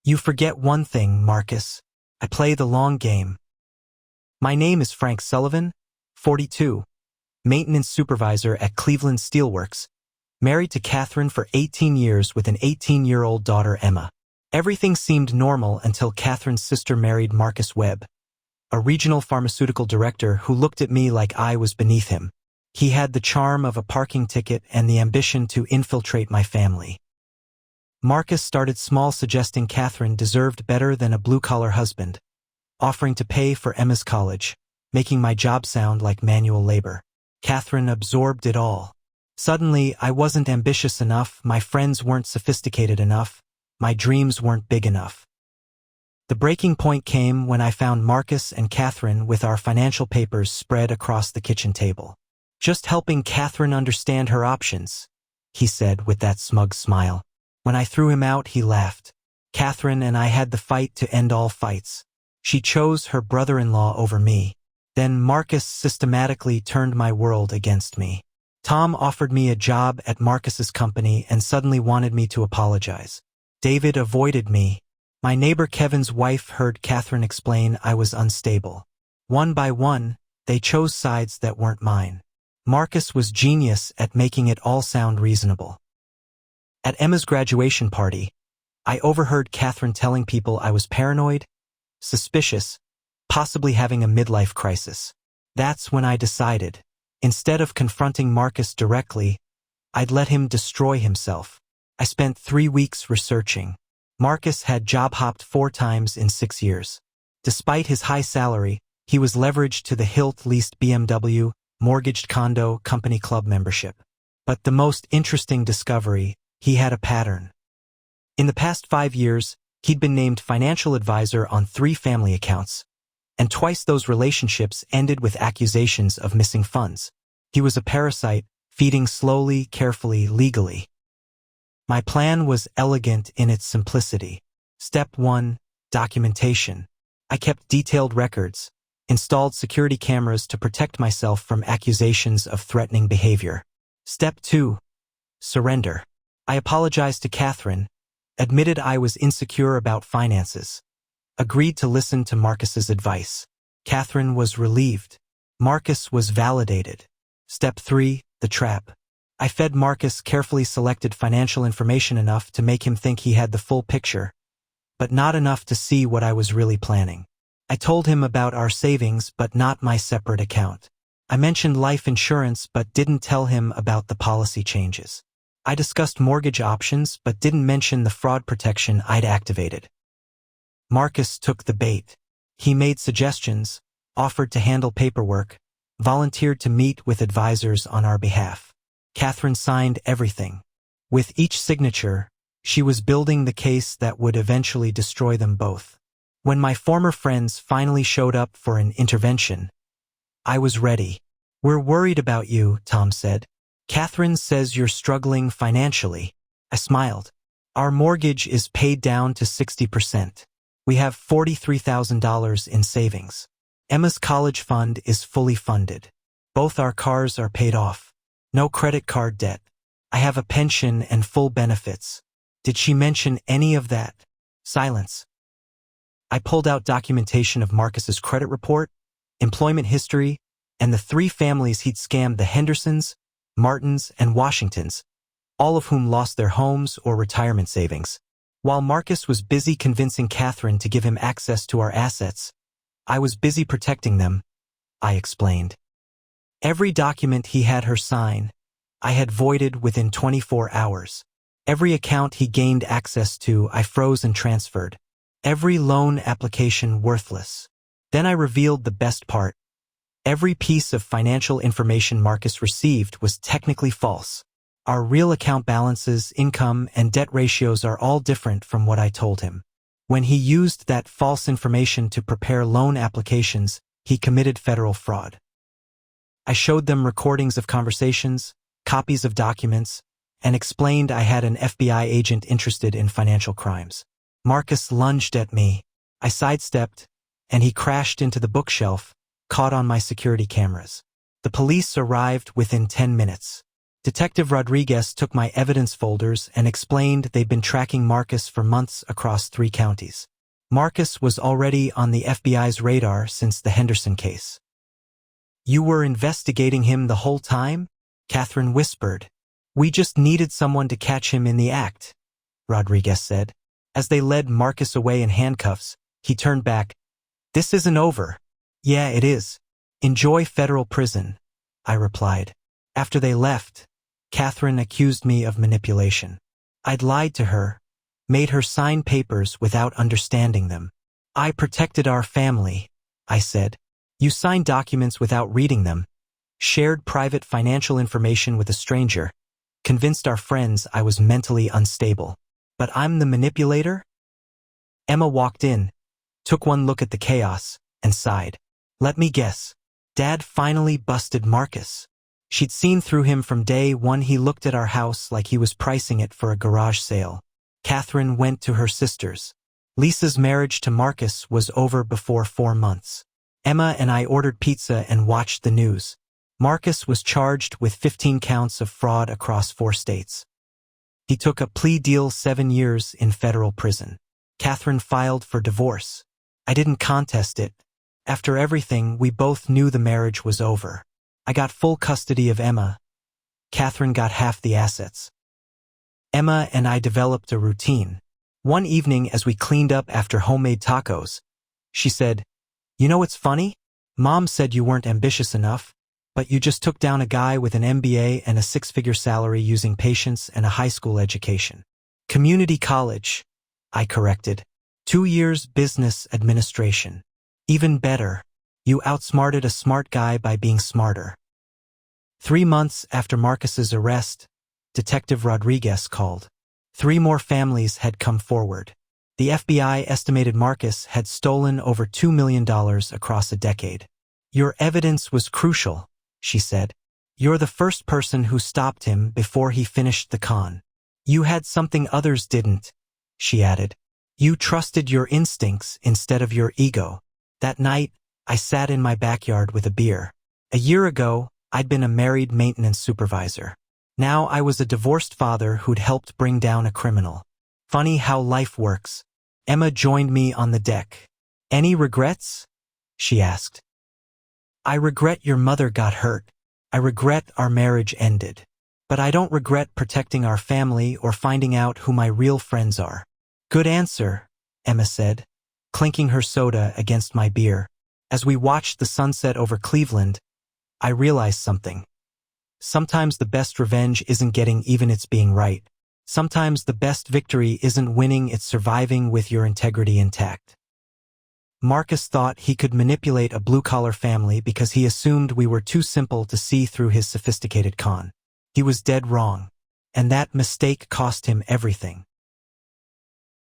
You forget one thing, Marcus. I play the long game. My name is Frank Sullivan, 42, maintenance supervisor at Cleveland Steelworks, married to Catherine for 18 years with an 18-year-old daughter, Emma. Everything seemed normal until Catherine's sister married Marcus Webb, a regional pharmaceutical director who looked at me like I was beneath him. He had the charm of a parking ticket and the ambition to infiltrate my family. Marcus started small, suggesting Catherine deserved better than a blue-collar husband, offering to pay for Emma's college, making my job sound like manual labor. Catherine absorbed it all. Suddenly, I wasn't ambitious enough, my friends weren't sophisticated enough, my dreams weren't big enough. The breaking point came when I found Marcus and Catherine with our financial papers spread across the kitchen table. "Just helping Catherine understand her options," he said with that smug smile. When I threw him out, he laughed. Catherine and I had the fight to end all fights. She chose her brother-in-law over me. Then Marcus systematically turned my world against me. Tom offered me a job at Marcus's company and suddenly wanted me to apologize. David avoided me. My neighbor Kevin's wife heard Catherine explain I was unstable. One by one, they chose sides that weren't mine. Marcus was genius at making it all sound reasonable. At Emma's graduation party, I overheard Catherine telling people I was paranoid, suspicious, possibly having a midlife crisis. That's when I decided, instead of confronting Marcus directly, I'd let him destroy himself. I spent 3 weeks researching. Marcus had job-hopped 4 times in 6 years. Despite his high salary, he was leveraged to the hilt, leased BMW, mortgaged condo, company club membership. But the most interesting discovery, he had a pattern. In the past 5 years, he'd been named financial advisor on 3 family accounts, and twice those relationships ended with accusations of missing funds. He was a parasite, feeding slowly, carefully, legally. My plan was elegant in its simplicity. Step 1, documentation. I kept detailed records, installed security cameras to protect myself from accusations of threatening behavior. Step 2, surrender. I apologized to Catherine, admitted I was insecure about finances, agreed to listen to Marcus's advice. Catherine was relieved. Marcus was validated. Step 3, the trap. I fed Marcus carefully selected financial information enough to make him think he had the full picture, but not enough to see what I was really planning. I told him about our savings but not my separate account. I mentioned life insurance but didn't tell him about the policy changes. I discussed mortgage options but didn't mention the fraud protection I'd activated. Marcus took the bait. He made suggestions, offered to handle paperwork, volunteered to meet with advisors on our behalf. Catherine signed everything. With each signature, she was building the case that would eventually destroy them both. When my former friends finally showed up for an intervention, I was ready. "We're worried about you," Tom said. "Catherine says you're struggling financially." I smiled. "Our mortgage is paid down to 60%. We have $43,000 in savings. Emma's college fund is fully funded. Both our cars are paid off. No credit card debt. I have a pension and full benefits." Did she mention any of that? Silence. I pulled out documentation of Marcus's credit report, employment history, and the 3 families he'd scammed: the Hendersons, Martins, and Washingtons, all of whom lost their homes or retirement savings. While Marcus was busy convincing Catherine to give him access to our assets, I was busy protecting them, I explained. Every document he had her sign, I had voided within 24 hours. Every account he gained access to, I froze and transferred. Every loan application worthless. Then I revealed the best part. Every piece of financial information Marcus received was technically false. Our real account balances, income, and debt ratios are all different from what I told him. When he used that false information to prepare loan applications, he committed federal fraud. I showed them recordings of conversations, copies of documents, and explained I had an FBI agent interested in financial crimes. Marcus lunged at me. I sidestepped, and he crashed into the bookshelf, caught on my security cameras. The police arrived within 10 minutes. Detective Rodriguez took my evidence folders and explained they'd been tracking Marcus for months across 3 counties. Marcus was already on the FBI's radar since the Henderson case. "You were investigating him the whole time?" Catherine whispered. "We just needed someone to catch him in the act," Rodriguez said. As they led Marcus away in handcuffs, he turned back. "This isn't over." "Yeah, it is. Enjoy federal prison," I replied. After they left, Catherine accused me of manipulation. I'd lied to her, made her sign papers without understanding them. "I protected our family," I said. "You signed documents without reading them, shared private financial information with a stranger, convinced our friends I was mentally unstable. But I'm the manipulator?" Emma walked in, took one look at the chaos, and sighed. "Let me guess. Dad finally busted Marcus." She'd seen through him from day one. He looked at our house like he was pricing it for a garage sale. Catherine went to her sisters. Lisa's marriage to Marcus was over before 4 months. Emma and I ordered pizza and watched the news. Marcus was charged with 15 counts of fraud across 4 states. He took a plea deal, 7 years in federal prison. Catherine filed for divorce. I didn't contest it. After everything, we both knew the marriage was over. I got full custody of Emma. Catherine got half the assets. Emma and I developed a routine. One evening, as we cleaned up after homemade tacos, she said, "You know what's funny? Mom said you weren't ambitious enough, but you just took down a guy with an MBA and a 6-figure salary using patience and a high school education." "Community college," I corrected. 2 years business administration. "Even better, you outsmarted a smart guy by being smarter." 3 months after Marcus's arrest, Detective Rodriguez called. 3 more families had come forward. The FBI estimated Marcus had stolen over $2 million across a decade. "Your evidence was crucial," she said. "You're the first person who stopped him before he finished the con. You had something others didn't," she added. "You trusted your instincts instead of your ego." That night, I sat in my backyard with a beer. A year ago, I'd been a married maintenance supervisor. Now I was a divorced father who'd helped bring down a criminal. Funny how life works. Emma joined me on the deck. "Any regrets?" she asked. "I regret your mother got hurt. I regret our marriage ended. But I don't regret protecting our family or finding out who my real friends are." "Good answer," Emma said, clinking her soda against my beer. As we watched the sunset over Cleveland, I realized something. Sometimes the best revenge isn't getting even, it's being right. Sometimes the best victory isn't winning, it's surviving with your integrity intact. Marcus thought he could manipulate a blue-collar family because he assumed we were too simple to see through his sophisticated con. He was dead wrong, and that mistake cost him everything.